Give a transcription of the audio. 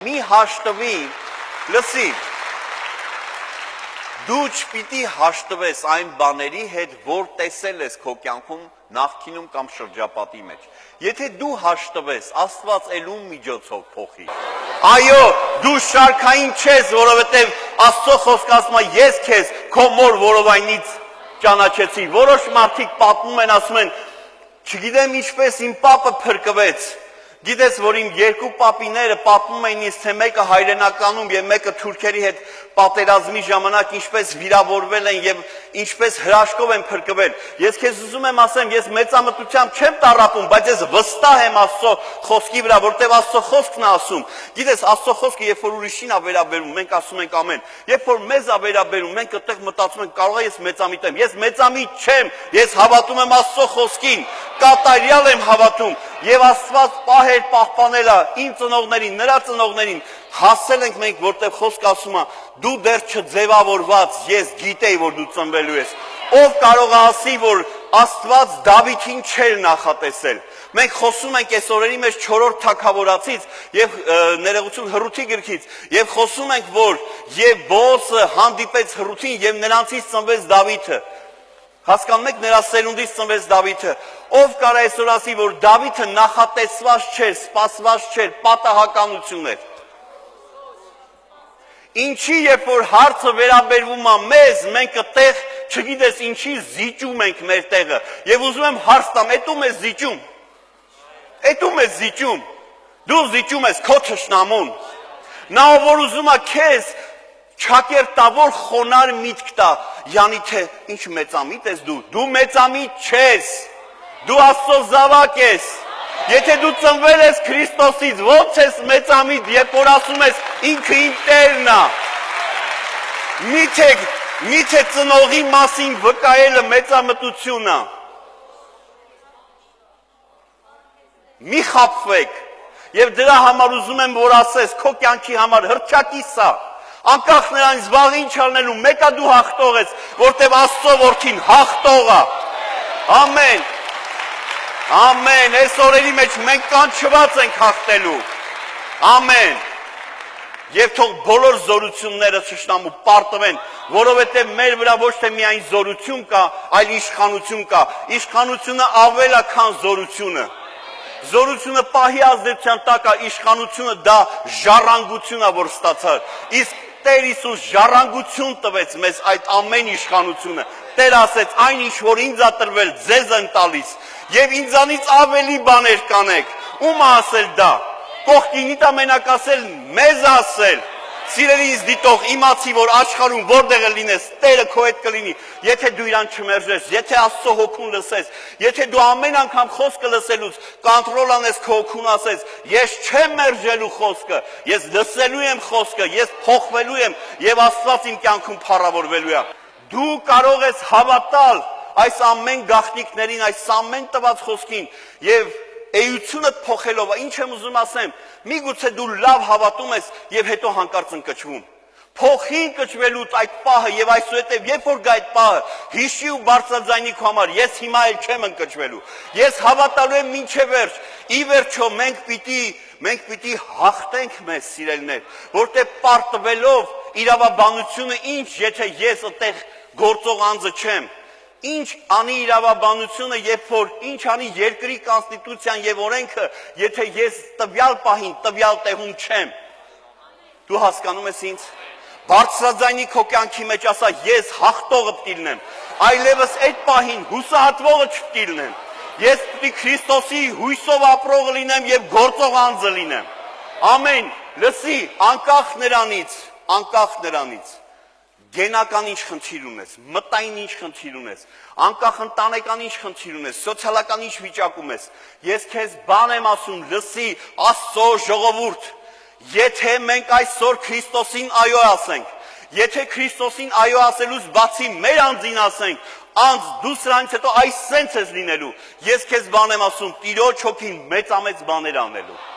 մի հաշտվի, լսի, դու չպիտի հաշտվես այն բաների հետ, որ տեսել ես քո կյանքում նախկինում կամ շրջապատի մեջ։ Եթե դու հաշտվես, Աստված ելուն միջոցով փոխի։ Այո, դու շարքային չես, որովհետև Աստծո խոսքը ասում է, ես քեզ քո մոր որովայնից ճանաչեցի։ Որոշ մարդիկ պատմում են, ասում են, չգիտեմ ինչպես իմ պապը փրկվեց։ Գիտես, որ իմ երկու պապիները պատմում էին ինձ, թե մեկը հայրենականում և մեկը թուրքերի հետ պատերազմի ժամանակ ինչպես վիրավորվել են և ինչպես հրաշքով են փրկվել։ Ես քեզ ուզում եմ ասեմ, ես մեծամտությամբ չեմ տառապում, բայց ես վստահ եմ Աստծո խոսքի վրա, որտեղ Աստծո խոսքն է ասում։ Գիտես, Աստծո խոսքը երբ որ ուրիշին է վերաբերում, մենք ասում ենք ամեն։ Երբ որ մեզ է վերաբերում, մենք այդտեղ մտածում ենք, կարող է ես մեծամիտ եմ։ Ես մեծամիտ չեմ, ես հավատում եմ Աստծո խոսքին, կատարյալ եմ հավատում, եւ Աստված պահել պահպանել է իմ ծնողներին, նրա ծնողներին, հասել ենք մենք, որտեղ խոսքը ասում է, դու դեռ չձևավորված, ես գիտեի, որ դու ծնվելու ես։ Ով կարող է ասի, որ Աստված Դավիթին չէր նախատեսել։ Մենք խոսում ենք այս օրերի մեջ 4-րդ թագավորացից եւ ներողություն Հռութի գրքից եւ խոսում ենք, որ եւ Բոոսը հանդիպեց Հռութին եւ նրանցից ծնվեց Դավիթը։ Հասկանում եք, նրա սերունդից ծնվեց Դավիթը։ Ով կարա այսօր ասի, որ Դավիթը նախատեսված չէր, սպասված չէր, պատահականություն էր։ Ինչի, երբ որ հարցը վերաբերվում է մեզ, մենք այդտեղ, չգիտես ինչի զիջում ենք մեր տեղը։ Եվ ուզում եմ հարց տամ, էդու մեզ զիջում։ Էդու մեզ զիջում։ Դու զիջում ես քո թշնամուն։ Նա որ ուզում է քեզ չակերտավոր խոնար միտք տա, յանի թե ինչ մեծամիտ ես դու մեծամիտ չես, դու Աստծո զավակ ես, եթե դու ծնվել ես Քրիստոսից, ո՞նց ես մեծամիտ, երբ որ ասում ես ինքը իմ Տերն է, միթե ծնողի մասին վկայելը մեծամտություն է, մի խաբվեք, եւ դրա համար ուզում եմ, որ ասես, քո կյանքի համար հռչակիս է, անկախ նրանից վաղ ինչ անելու, մեկը դու հաղթող ես, որտև Աստծո որդին հաղթող է։ Ամեն։ Ամեն, այս օրերի մեջ մենք կանչված ենք հաղթելու։ Ամեն։ Եվ թող բոլոր զորությունները թշնամու պարտվեն, որովհետև մեր վրա ոչ թե միայն զորություն կա, այլ իշխանություն կա։ Իշխանությունը ավել է, քան զորությունը։ Զորությունը պահի ազդեցության տակ է, իշխանությունը դա ժառանգություն է, որ ստացար։ Իսկ Տեր Հիսուս ժառանգություն տվեց մեզ այդ ամեն իշխանությունը։ Տեր ասեց, այն ինչ որ ինձ ա տրվել, ձեզ եմ տալիս, եւ ինձանից ավելի բաներ կանեք։ Ում ա ասել դա։ Կողքինիդ ա մենակ ասել, մեզ ասել։ Սիրելիս դիտող, իմացի, որ աշխարհում որտեղ լինես, Տերը քո հետ կլինի, եթե դու իրան չմերժես, եթե Աստծո հոգուն լսես, եթե դու ամեն անգամ խոսքը լսելուց կոնտրոլ անես քո հոգուն, ասես, ես չեմ մերժելու խոսքը, ես լսելու եմ խոսքը, ես փոխվելու եմ եւ Աստված իմ կյանքում փառավորվելու է։ Դու կարող ես հավատալ այս ամեն գաղտնիքներին, այս ամեն տված խոսքին եւ էությունդ փոխելով, ինչ եմ ուզում ասեմ, միգուցե դու լավ հավատում ես եւ հետո հանկարծ ընկճվում։ Փոխի կճվելուց այդ պահը եւ այսուհետեւ երբ որ գա այդ պահը, հիշի ու բարձրաձայնի քո համար, ես հիմա էլ չեմ ընկճվելու։ Ես հավատալու եմ մինչեւ վերջ։ Ի վերջո մենք պիտի հաղթենք մեզ սիրելիներ, որտեղ պարտվելով իրավաբանությունը ինչ, եթե ես այդտեղ գործող անձը չեմ։ Ինչ անի իրավաբանությունը, երբ որ ինչ անի երկրի կոնստիտուցիան եւ օրենքը, եթե ես տվյալ պահին, տվյալ տեղում չեմ։ Դու հասկանում ես ինձ։ Բարձրաձայնի քո կյանքի մեջ ասա, ես հաղթողը պիտի լինեմ։ Այլևս այդ պահին հուսահատվողը չպիտի լինեմ։ Ես պիտի Քրիստոսի հույսով ապրող լինեմ եւ գործող անձը լինեմ։ Ամեն, լսի, անկախ նրանից գենական ինչ խնդիր ունես, մտային ինչ խնդիր ունես, անկախ ընտանեկան ինչ խնդիր ունես, սոցիալական ինչ վիճակում ես, ես քեզ բան եմ ասում, լսի, Աստծո ժողովուրդ, եթե մենք այսօր Քրիստոսին այո ասենք, եթե Քրիստոսին այո ասելուց բացի մեր անձին ասենք, անձ դու սրանից հետո այս սենց ես լինելու, ես քեզ բան եմ ասում, Տիրոջ հոգին մեծամեծ բաներ անելու։